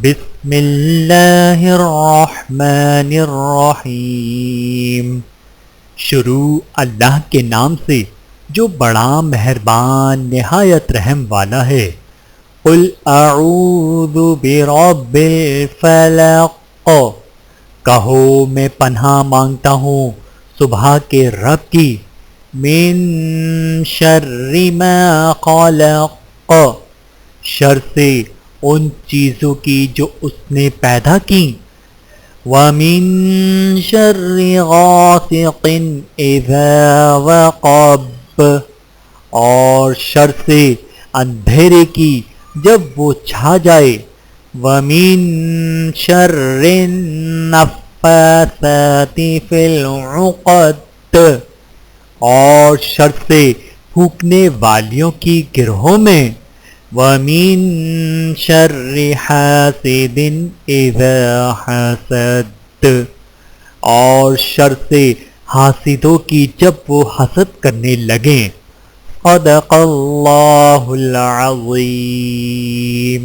بسم اللہ الرحمن الرحیم۔ شروع اللہ کے نام سے جو بڑا مہربان نہایت رحم والا ہے۔ قل اعوذ برب الفلق، کہو میں پناہ مانگتا ہوں صبح کے رب کی، من شر ما خلق، شر سے ان چیزوں کی جو اس نے پیدا کی، وَمِن شَرِّ غَاسِقٍ إِذَا وَقَبَ، اور شر سے اندھیرے کی جب وہ چھا جائے، وَمِن شَرِّ النَّفَّاثَاتِ فِي الْعُقَدِ، اور شر سے پھونکنے والیوں کی گرہوں میں، وَمِن شَرِّ حَاسِدٍ إِذَا حَسَدَ، اور شر سے حاسدوں کی جب وہ حسد کرنے لگیں۔ صدق اللہ العظیم۔